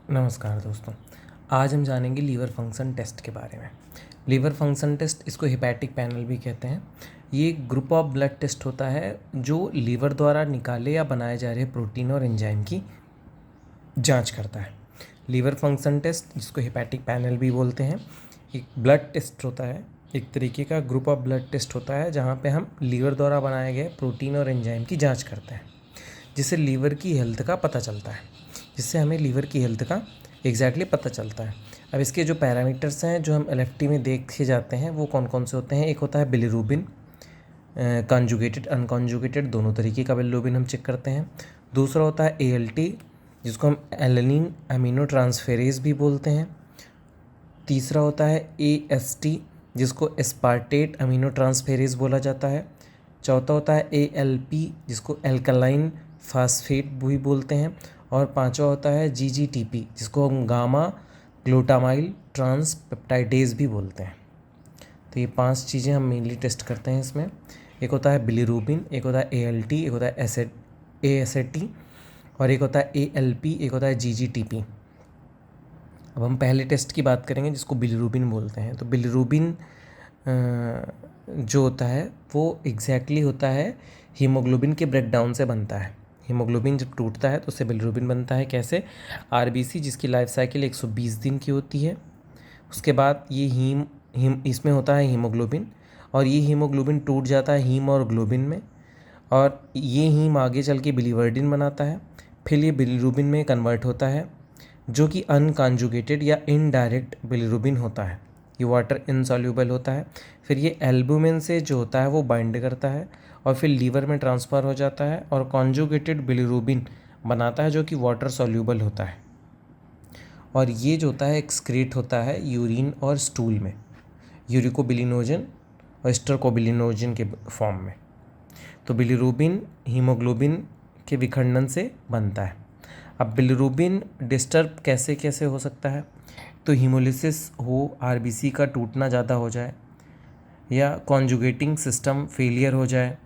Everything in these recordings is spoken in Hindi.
नमस्कार दोस्तों। आज हम जानेंगे लीवर फंक्शन टेस्ट के बारे में। लीवर फंक्शन टेस्ट, इसको हेपेटिक पैनल भी कहते हैं। ये एक ग्रुप ऑफ ब्लड टेस्ट होता है जो लीवर द्वारा निकाले या बनाए जा रहे प्रोटीन और एंजाइम की जांच करता है। लीवर फंक्शन टेस्ट, जिसको हेपेटिक पैनल भी बोलते हैं, एक ब्लड टेस्ट होता है, एक तरीके का ग्रुप ऑफ ब्लड टेस्ट होता है जहाँ पे हम लीवर द्वारा बनाए गए प्रोटीन और एंजाइम की जाँच करते हैं, जिससे लीवर की हेल्थ का पता चलता है, जिससे हमें लीवर की हेल्थ का एग्जैक्टली पता चलता है। अब इसके जो पैरामीटर्स हैं जो हम एलएफटी में देखे जाते हैं वो कौन कौन से होते हैं। एक होता है बिलीरुबिन, कॉन्जुगेटेड अनकॉन्जुगेटेड दोनों तरीके का बिलीरुबिन हम चेक करते हैं। दूसरा होता है एएलटी, जिसको हम एलेनिन अमीनो ट्रांसफेरेज भी बोलते हैं। तीसरा होता है एएसटी, जिसको एस्पार्टेट अमीनो ट्रांसफेरेज बोला जाता है। चौथा होता है एएलपी, जिसको एल्कलाइन फास्फेट भी बोलते हैं। और पांचवा होता है जीजीटीपी, जिसको हम गामा ग्लूटामाइल ट्रांस पेप्टाइडेज भी बोलते हैं। तो ये 5 चीज़ें हम मेनली टेस्ट करते हैं इसमें। एक होता है बिलीरुबिन, एक होता है एएलटी, एक होता है एएसटी, और एक होता है एएलपी, एक होता है जीजीटीपी। अब हम पहले टेस्ट की बात करेंगे जिसको बिलीरुबिन बोलते हैं। तो बिलीरुबिन जो होता है वो एग्जैक्टली होता है हीमोग्लोबिन के ब्रेकडाउन से बनता है। हीमोग्लोबिन जब टूटता है तो उससे बिलीरुबिन बनता है। कैसे? आरबीसी, जिसकी लाइफ साइकिल 120 दिन की होती है, उसके बाद ये हीम इसमें होता है हीमोग्लोबिन, और ये हीमोग्लोबिन टूट जाता है हीम और ग्लोबिन में, और ये हीम आगे चल के बिलीवर्डिन बनाता है। फिर ये बिलीरुबिन में कन्वर्ट होता है, जो कि अनकॉन्जुगेटेड या इनडायरेक्ट बिलीरुबिन होता है। ये वाटर इनसॉल्यूबल होता है। फिर ये एल्बुमिन से जो होता है वो बाइंड करता है और फिर लीवर में ट्रांसफ़र हो जाता है और कॉन्जुगेटेड बिलीरुबिन बनाता है, जो कि वाटर सॉल्यूबल होता है। और ये जो होता है एक्सक्रीट होता है यूरिन और स्टूल में, यूरिकोबिलिनोजन और स्टरकोबिलिनोजन के फॉर्म में। तो बिलीरुबिन हीमोग्लोबिन के विखंडन से बनता है। अब बिलीरुबिन डिस्टर्ब कैसे कैसे हो सकता है? तो हीमोलिसिस हो, आरबीसी का टूटना ज़्यादा हो जाए, या कॉन्जुगेटिंग सिस्टम फेलियर हो जाए,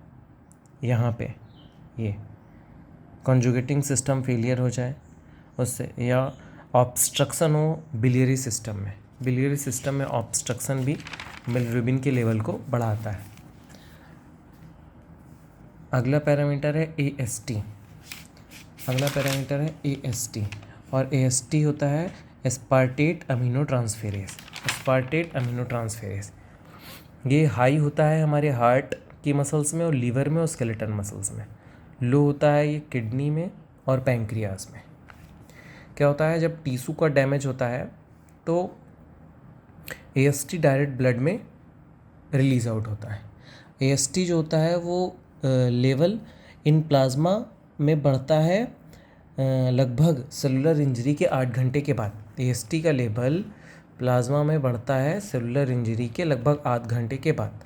यहाँ पे ये कॉन्जुगेटिंग सिस्टम फेलियर हो जाए उससे, या ऑब्स्ट्रक्शन हो बिलियरी सिस्टम में। बिलियरी सिस्टम में ऑब्स्ट्रक्शन भी बिलीरुबिन के लेवल को बढ़ाता है। अगला पैरामीटर है एएसटी। अगला पैरामीटर है एएसटी, और एएसटी होता है aspartate amino transferase. Aspartate amino transferase ये हाई होता है हमारे हार्ट की मसल्स में और लीवर में और स्केलेटन मसल्स में। लो होता है ये किडनी में और पैंक्रियाज में। क्या होता है, जब टिश्यू का डैमेज होता है तो एएसटी डायरेक्ट ब्लड में रिलीज आउट होता है। एएसटी जो होता है वो लेवल इन प्लाज्मा में बढ़ता है लगभग सेलुलर इंजरी के 8 घंटे के बाद। एएसटी का लेवल प्लाज्मा में बढ़ता है सेलुलर इंजरी के लगभग 8 घंटे के बाद,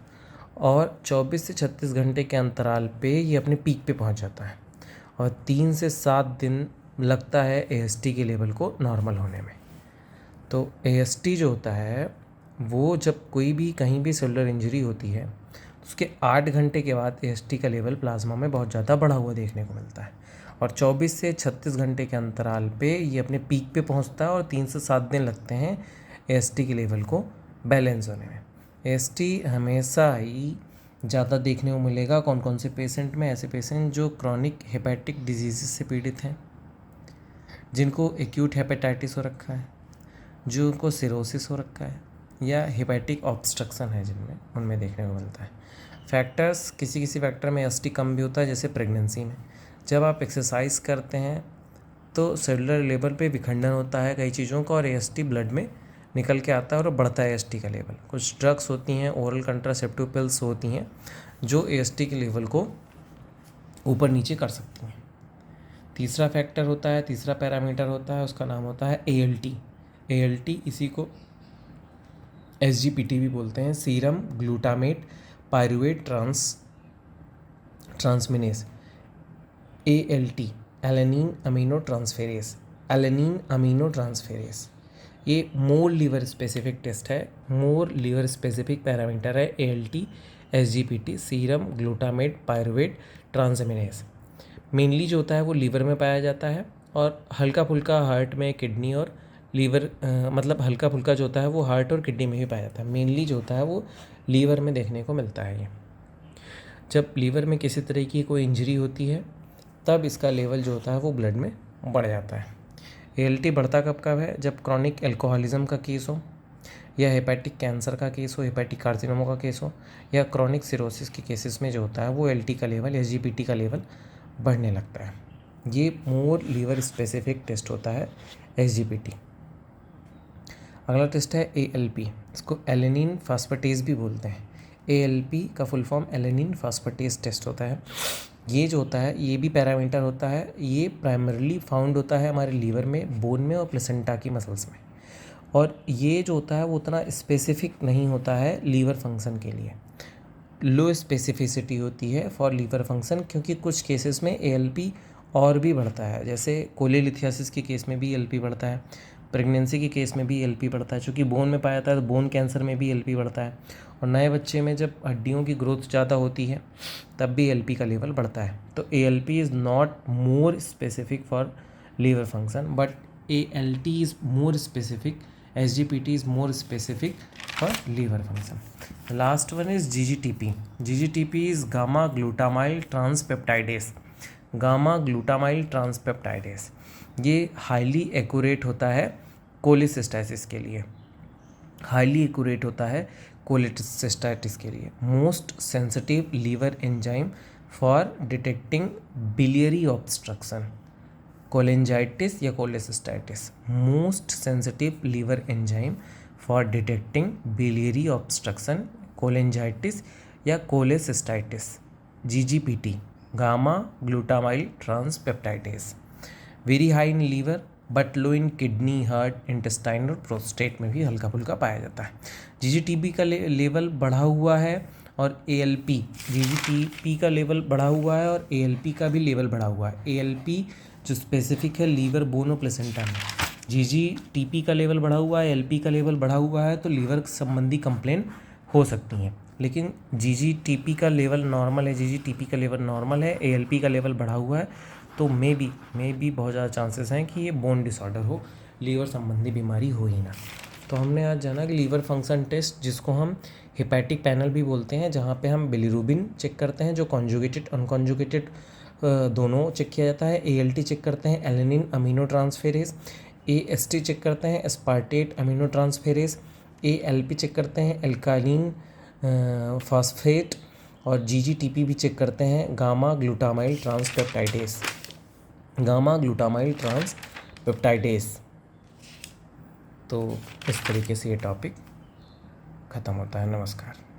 और 24 से 36 घंटे के अंतराल पे ये अपने पीक पे पहुंच जाता है, और 3 से 7 दिन लगता है एएसटी के लेवल को नॉर्मल होने में। तो एएसटी जो होता है वो जब कोई भी कहीं भी सेलुलर इंजरी होती है तो उसके 8 घंटे के बाद एएसटी का लेवल प्लाज्मा में बहुत ज़्यादा बढ़ा हुआ देखने को मिलता है, और 24 से 36 घंटे के अंतराल पे ये अपने पीक पे पहुंचता है, और 3 से 7 दिन लगते हैं एएसटी के लेवल को बैलेंस होने में। एएसटी हमेशा ही ज़्यादा देखने को मिलेगा कौन कौन से पेशेंट में? ऐसे पेशेंट जो क्रॉनिक हेपेटिक डिजीज़ से पीड़ित हैं, जिनको एक्यूट हेपेटाइटिस हो रखा है, जो उनको सिरोसिस हो रखा है, या हेपेटिक ऑब्स्ट्रक्शन है जिनमें, उनमें देखने को मिलता है। फैक्टर्स, किसी किसी फैक्टर में एएसटी कम भी होता है, जैसे प्रेगनेंसी में। जब आप एक्सरसाइज करते हैं तो सेलुलर लेवल पे विखंडन होता है कई चीज़ों का, और एएसटी ब्लड में निकल के आता है और बढ़ता है एएसटी का लेवल। कुछ ड्रग्स होती हैं, ओरल कंट्रासेप्टिव पिल्स होती हैं, जो एएसटी के लेवल को ऊपर नीचे कर सकती हैं। तीसरा फैक्टर होता है, तीसरा पैरामीटर होता है, उसका नाम होता है एएलटी। एएलटी इसी को एसजीपीटी भी बोलते हैं, serum glutamate pyruvate transaminase. ALT alanine amino transferase. Alanine amino transferase ये मोर लीवर स्पेसिफिक टेस्ट है, मोर लीवर स्पेसिफिक पैरामीटर है ALT, SGPT, serum glutamate pyruvate transaminase. Mainly जो होता है वो लीवर में पाया जाता है, और हल्का फुल्का हार्ट में, किडनी और लीवर, मतलब हल्का फुल्का जो होता है वो हार्ट और किडनी में भी पाया जाता है। मेनली जो होता है वो लीवर में देखने को मिलता है। ये जब लीवर में किसी तरह की कोई इंजरी होती है तब इसका लेवल जो होता है वो ब्लड में बढ़ जाता है। ALT बढ़ता कब कब है? जब क्रॉनिक एल्कोहलिज्म का केस हो, या हेपेटिक कैंसर का केस हो, हेपेटिक कार्सिनोमा का केस हो, या क्रॉनिक सिरोसिस के केसेस में जो होता है वो LT का लेवल, SGPT का लेवल बढ़ने लगता है। ये मोर लीवर स्पेसिफिक टेस्ट होता है SGPT। अगला टेस्ट है ALP, इसको एलेनिन फास्फेटेज भी बोलते हैं। ALP का full form alanine phosphatase test होता है। ये जो होता है ये भी पैरामीटर होता है। ये प्राइमरली फाउंड होता है हमारे लीवर में, बोन में और प्लेसेंटा की मसल्स में। और ये जो होता है वो उतना स्पेसिफिक नहीं होता है लीवर फंक्शन के लिए। लो स्पेसिफिसिटी होती है फॉर लीवर फंक्शन, क्योंकि कुछ केसेस में ALP और भी बढ़ता है। जैसे कोलेलिथियासिस के केस में भी ALP बढ़ता है, प्रेगनेंसी के केस में भी ALP बढ़ता है। चूँकि बोन में पाया जाता है तो बोन कैंसर में भी ALP बढ़ता है। और नए बच्चे में जब हड्डियों की ग्रोथ ज़्यादा होती है तब भी ALP का लेवल बढ़ता है। तो ALP is not more specific for liver function, but ALT is more specific, SGPT is more specific for liver function. The last one is GGTP. GGTP is gamma glutamyl transpeptidase. Gamma glutamyl transpeptidase. ये हाईली एक्यूरेट होता है कोलेसिस्टाइसिस के लिए, हाईली एक्यूरेट होता है कोलेसिस्टाइटिस के लिए। Most sensitive liver enzyme for detecting biliary obstruction, cholangitis या cholecystitis. Most sensitive liver enzyme for detecting biliary obstruction, cholangitis या cholecystitis, GGPT, gamma glutamyl transpeptidase. Very high in liver but low in kidney, heart, intestine और प्रोस्टेट में भी हल्का फुल्का पाया जाता है। GGTP का लेवल बढ़ा हुआ है और ALP, GGTP का लेवल बढ़ा हुआ है और ALP का भी लेवल बढ़ा हुआ है। ALP जो स्पेसिफिक है लीवर, बोन और प्लेसेंटा में, GGTP का लेवल बढ़ा हुआ है, LP का लेवल बढ़ा हुआ है तो लीवर संबंधी कंप्लेन हो सकती हैं। लेकिन GGTP का लेवल नॉर्मल है, GGTP का लेवल नॉर्मल है, ALP का लेवल बढ़ा हुआ है, तो मे बी बहुत ज़्यादा चांसेस हैं कि ये बोन डिसऑर्डर हो, लीवर संबंधी बीमारी हो ही ना। तो हमने आज जाना कि लीवर फंक्शन टेस्ट, जिसको हम हेपेटिक पैनल भी बोलते हैं, जहाँ पे हम बिलिरुबिन चेक करते हैं जो कॉन्जुगेटेड अनकॉन्जुगेटेड दोनों चेक किया जाता है। ALT चेक करते हैं alanine amino transferase, AST check करते हैं aspartate amino transferase, ALP check करते हैं एल्कालीन फॉस्फेट, और GGTP भी चेक करते हैं gamma glutamyl transpeptidase, gamma glutamyl transpeptidase. तो इस तरीके से ये टॉपिक ख़त्म होता है। नमस्कार।